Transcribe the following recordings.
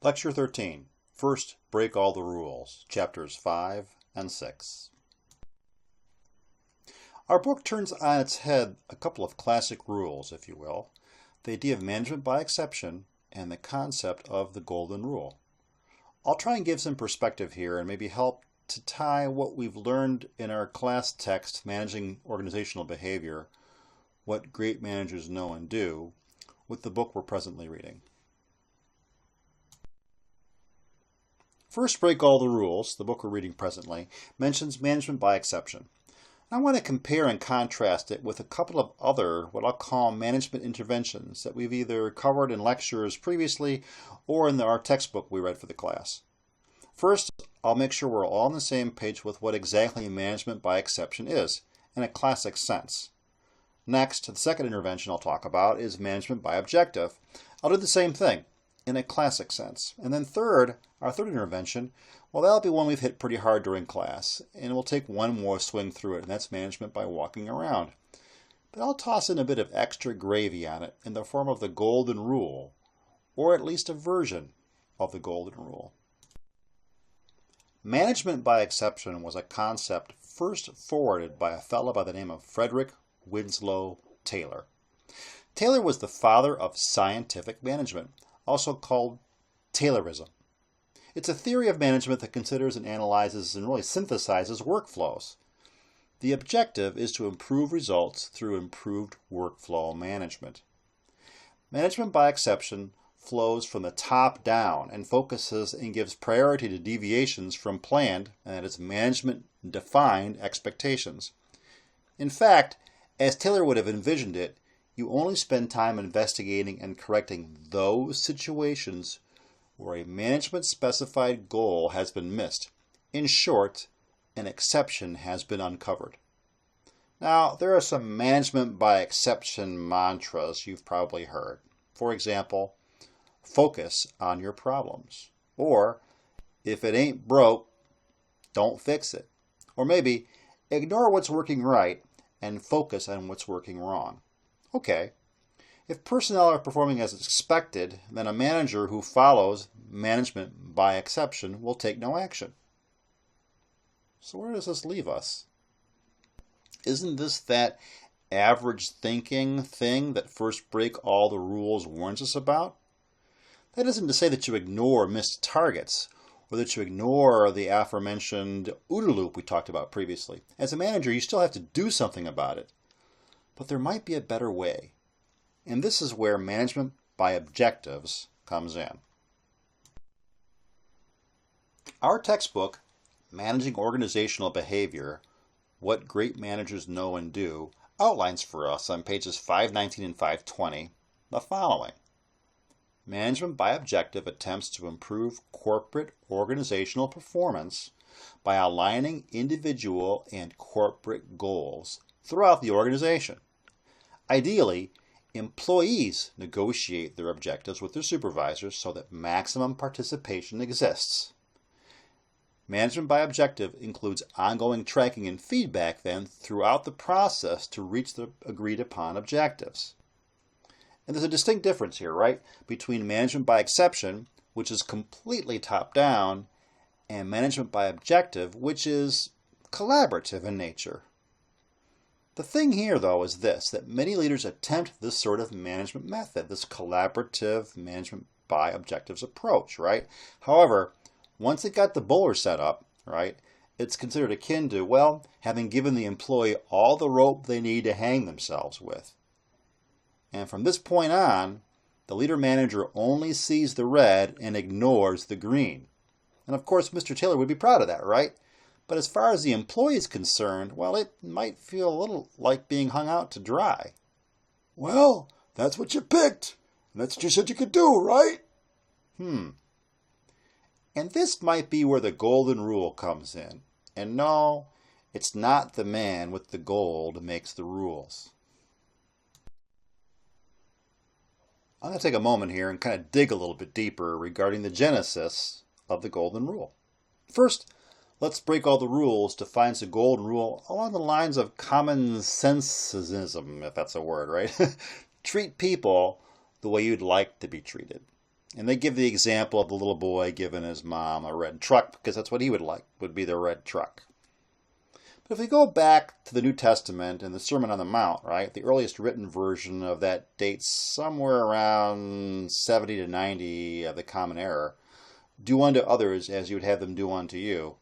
Lecture 13. First, break all the rules. Chapters 5 and 6. Our book turns on its head a couple of classic rules, if you will. The idea of management by exception and the concept of the golden rule. I'll try and give some perspective here and maybe help to tie what we've learned in our class text, Managing Organizational Behavior, What Great Managers Know and Do, with the book we're presently reading. First, Break All the Rules, the book we're reading presently, mentions management by exception. I want to compare and contrast it with a couple of other, what I'll call management interventions that we've either covered in lectures previously or in our textbook we read for the class. First, I'll make sure we're all on the same page with what exactly management by exception is, in a classic sense. Next, the second intervention I'll talk about is management by objective. I'll do the same thing, in a classic sense. And then third, our third intervention, well, that'll be one we've hit pretty hard during class, and we'll take one more swing through it, and that's management by walking around. But I'll toss in a bit of extra gravy on it in the form of the golden rule, or at least a version of the golden rule. Management by exception was a concept first forwarded by a fellow by the name of Frederick Winslow Taylor. Taylor was the father of scientific management, also called Taylorism. It's a theory of management that considers and analyzes and really synthesizes workflows. The objective is to improve results through improved workflow management. Management by exception flows from the top down and focuses and gives priority to deviations from planned, and that is management-defined expectations. In fact, as Taylor would have envisioned it, you only spend time investigating and correcting those situations where a management-specified goal has been missed. In short, an exception has been uncovered. Now, there are some management by exception mantras you've probably heard. For example, focus on your problems. Or, if it ain't broke, don't fix it. Or maybe, ignore what's working right and focus on what's working wrong. Okay, if personnel are performing as expected, then a manager who follows management by exception will take no action. So where does this leave us? Isn't this that average thinking thing that First Break All the Rules warns us about? That isn't to say that you ignore missed targets, or that you ignore the aforementioned OODA loop we talked about previously. As a manager, you still have to do something about it. But there might be a better way. And this is where management by objectives comes in. Our textbook, Managing Organizational Behavior, What Great Managers Know and Do, outlines for us on pages 519 and 520 the following. Management by objective attempts to improve corporate organizational performance by aligning individual and corporate goals throughout the organization. Ideally, employees negotiate their objectives with their supervisors so that maximum participation exists. Management by objective includes ongoing tracking and feedback then throughout the process to reach the agreed upon objectives. And there's a distinct difference here, right, between management by exception, which is completely top-down, and management by objective, which is collaborative in nature. The thing here, though, is this, that many leaders attempt this sort of management method, this collaborative management by objectives approach, right? However, once it got the bowler set up, right, it's considered akin to, well, having given the employee all the rope they need to hang themselves with. And from this point on, the leader-manager only sees the red and ignores the green. And of course, Mr. Taylor would be proud of that, right? But as far as the employee is concerned, well, it might feel a little like being hung out to dry. Well, that's what you picked. And that's what you said you could do, right? And this might be where the golden rule comes in. And no, it's not the man with the gold makes the rules. I'm going to take a moment here and kind of dig a little bit deeper regarding the genesis of the golden rule. First, let's break all the rules defines the golden rule along the lines of common sensism, if that's a word, right? Treat people the way you'd like to be treated. And they give the example of the little boy giving his mom a red truck because that's what he would like, would be the red truck. But if we go back to the New Testament and the Sermon on the Mount, right, the earliest written version of that dates somewhere around 70 to 90 of the Common Era, do unto others as you would have them do unto you.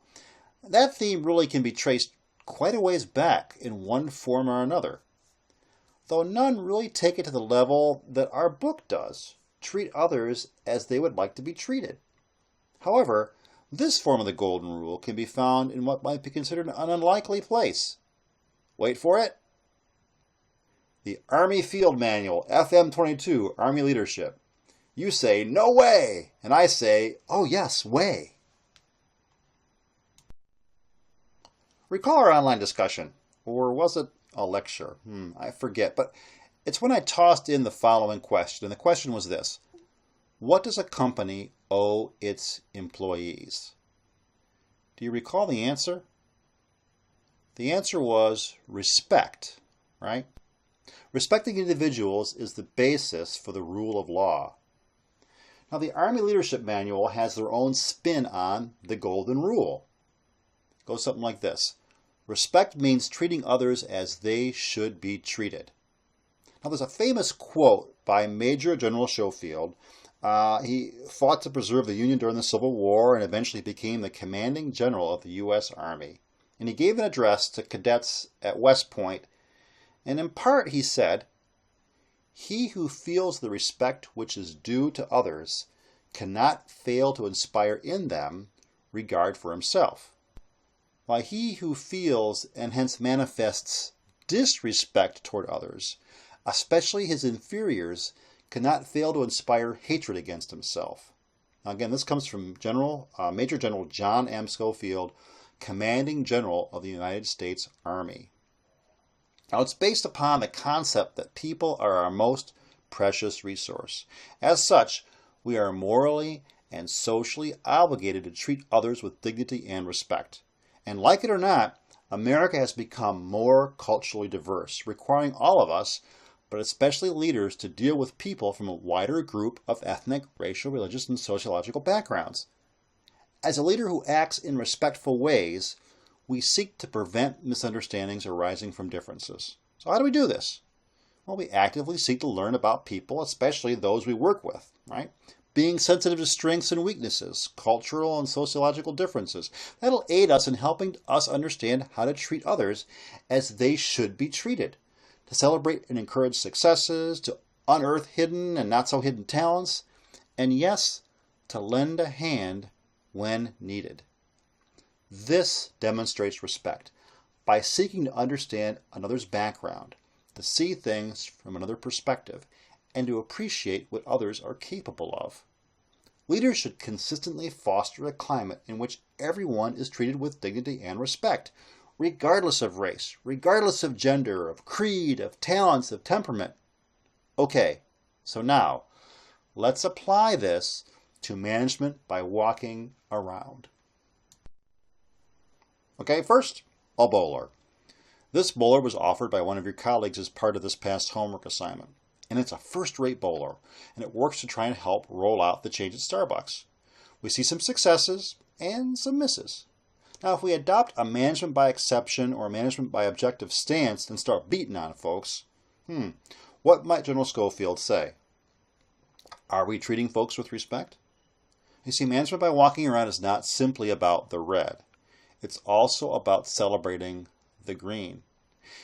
That theme really can be traced quite a ways back in one form or another, though none really take it to the level that our book does, treat others as they would like to be treated. However, this form of the Golden Rule can be found in what might be considered an unlikely place. Wait for it. The Army Field Manual, FM-22, Army Leadership. You say, no way, and I say, oh yes, way. Recall our online discussion, or was it a lecture? I forget, but it's when I tossed in the following question, and the question was this: what does a company owe its employees? Do you recall the answer? The answer was respect, right? Respecting individuals is the basis for the rule of law. Now, the Army Leadership Manual has their own spin on the Golden Rule. It goes something like this: respect means treating others as they should be treated. Now, there's a famous quote by Major General Schofield. He fought to preserve the Union during the Civil War and eventually became the commanding general of the U.S. Army. And he gave an address to cadets at West Point, and in part he said, "He who feels the respect which is due to others cannot fail to inspire in them regard for himself, while he who feels and hence manifests disrespect toward others, especially his inferiors, cannot fail to inspire hatred against himself." Now again, this comes from Major General John M. Schofield, Commanding General of the United States Army. Now it's based upon the concept that people are our most precious resource. As such, we are morally and socially obligated to treat others with dignity and respect. And like it or not, America has become more culturally diverse, requiring all of us, but especially leaders, to deal with people from a wider group of ethnic, racial, religious, and sociological backgrounds. As a leader who acts in respectful ways, we seek to prevent misunderstandings arising from differences. So how do we do this? Well, we actively seek to learn about people, especially those we work with, right? Being sensitive to strengths and weaknesses, cultural and sociological differences. That'll aid us in helping us understand how to treat others as they should be treated, to celebrate and encourage successes, to unearth hidden and not so hidden talents, and yes, to lend a hand when needed. This demonstrates respect by seeking to understand another's background, to see things from another perspective, and to appreciate what others are capable of. Leaders should consistently foster a climate in which everyone is treated with dignity and respect, regardless of race, regardless of gender, of creed, of talents, of temperament. Okay, so now, let's apply this to management by walking around. Okay, first, a bowler. This bowler was offered by one of your colleagues as part of this past homework assignment. And it's a first-rate bowler, and it works to try and help roll out the change at Starbucks. We see some successes and some misses. Now, if we adopt a management by exception or management by objective stance and start beating on folks, what might General Schofield say? Are we treating folks with respect? You see, management by walking around is not simply about the red. It's also about celebrating the green.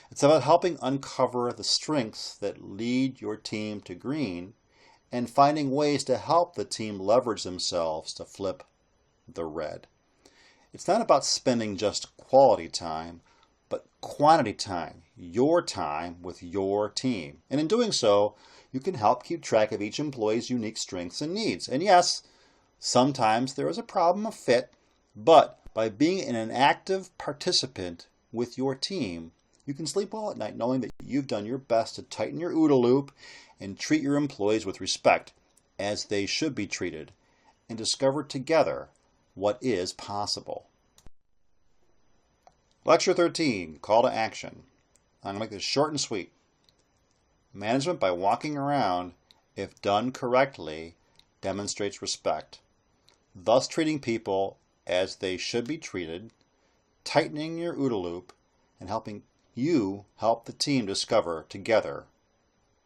It's about helping uncover the strengths that lead your team to green and finding ways to help the team leverage themselves to flip the red. It's not about spending just quality time, but quantity time, your time with your team. And in doing so, you can help keep track of each employee's unique strengths and needs. And yes, sometimes there is a problem of fit, but by being an active participant with your team, you can sleep well at night knowing that you've done your best to tighten your OODA loop and treat your employees with respect as they should be treated, and discover together what is possible. Lecture 13, Call to Action. I'm going to make this short and sweet. Management by walking around, if done correctly, demonstrates respect, thus treating people as they should be treated, tightening your OODA loop, and helping you help the team discover together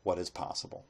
what is possible.